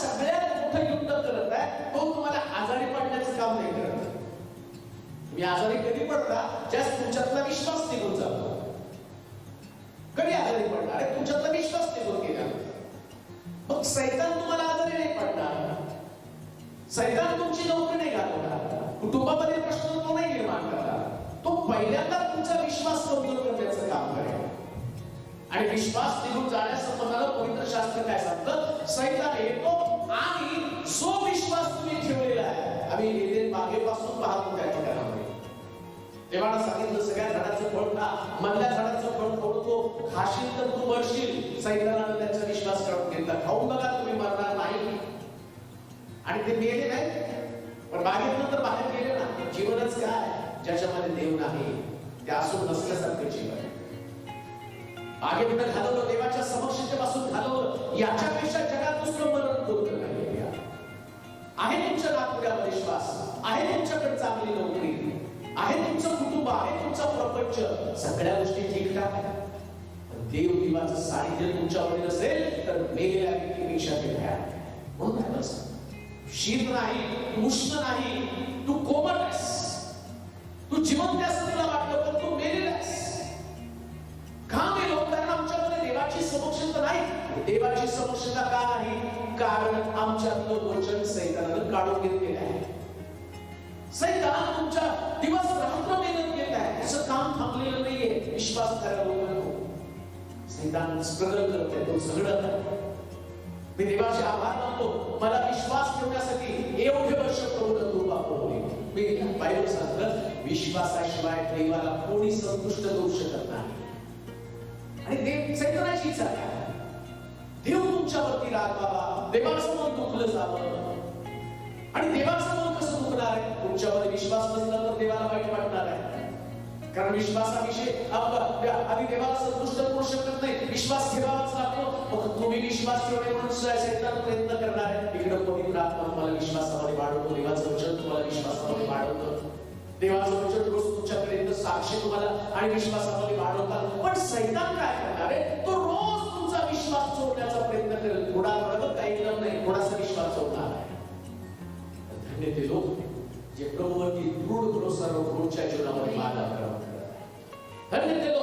सगळ्यात मोठं युद्ध करत आहे, तो तुम्हाला आजारी पडण्याचं काम नाही करत. तुम्ही आजारी कधी पडता? ज्यास तुमच्यातला विश्वास निघून जातो. कधी आजारी पडणार आहे? तुमच्यातला विश्वास निघून गेला. मग सैतान तुम्हाला आजारी नाही पडणार. सैतान तुमची नोकरी नाही घालवणार. कुटुंबामध्ये प्रश्न तो नाही निर्माण करणार. तो पहिल्यांदा तुमचा विश्वास कमजोर करण्याचं काम करेल. आणि विश्वास निघून जाण्यासंबंधाला पवित्र शास्त्र काय सांगतं? सैतान येतो आणि जो विश्वास तुम्ही ठेवलेला आहे, आम्ही एदेन बागेपासून पाहतो त्या ठिकाणामध्ये देवाने सांगितलं सगळ्या झाडाचं फळ खा, मधल्या झाडाचं फळ खाऊ खाशील तर तू मरशील. सैतानाने त्यांचा विश्वास काढून घेतला. खाऊन बघा तुम्ही मरणार नाही. आणि ते मेले नाही, पण बागेतून तर बाहेर गेले ना. जीवनच काय? ज्याच्यामध्ये देव नाही ते असून नसल्यासारखं जीवन. बागेतून घालवलं, देवाच्या समक्षतेपासून घालवलं. याच्यापेक्षा जगात दुसरं मरण कोणतं नाही. आहे तुमच्या नागपुरावर विश्वास, आहे तुमच्याकडे चांगली नोकरी, आहे तुमचं कुटुंब, आहे तुमचा प्रपंच, सगळ्या गोष्टी ठीकठाक आहेत. देव देवाचं सानिध्य तुमच्यावर नसेल तर मेलेल्या व्यक्तीपेक्षा ते भयानक आहे. म्हणून काय बस शीत नाही, उष्ण नाही, तू कोमट आहेस, तू जिवंत असं तुला वाटलं पण तू मेलेला आहेस. का मेलो? कारण आमच्यामध्ये देवाची समक्षता नाही. देवाची समक्षता का नाही? कारण आमच्यातलं वचन सैतानानं काढून घेतलेलं आहे. सैतान तुमच्या दिवस रात्र मेहनत घेत आहे. त्याचं काम थांबलेलं नाहीये. विश्वास करायला नको. सैतान स्ट्रगल करतोय, तो झगडत. मी देवाचे आभार मानतो, मला विश्वास ठेवण्यासाठी एवढे वर्ष प्रभूने कृपा केली. मी बायबल सांगतं, विश्वासाशिवाय देवाला कोणी संतुष्ट करू शकत नाही. आणि देव सैतानाची इच्छा काय? देव तुमच्यावरती रागावा, देवासमोर दुखलं जावं. आणि देवासमोर कसं दुखणार आहे? तुमच्यावर विश्वास नसला तर देवाला वाईट वाटणार आहे. कारण विश्वासाविषयी आम्ही देवाला संतुष्ट करू शकत नाही. विश्वास ठेवावाच लागतो. मग तुम्ही विश्वास ठेवणे म्हणून सैतान प्रयत्न करणार आहे. इकडे पवित्र आत्मा तुम्हाला विश्वासामध्ये वाढवतो. देवाचं वचन तुम्हाला विश्वासामध्ये वाढवतं. देवाचं वचन रोज तुमच्यापर्यंत साक्षी तुम्हाला आणि विश्वासामध्ये वाढवतात. पण सैतान काय करणार आहे? तो रोज तुमचा विश्वास चोरण्याचा प्रयत्न करेल. थोडा काही एकदम नाही, थोडासा विश्वास चोरणार आहे. धन्य ते लोक जे प्रभूवरती दृढ भरोसा रोजच्या जीवनामध्ये मार्ग करतात. धन्य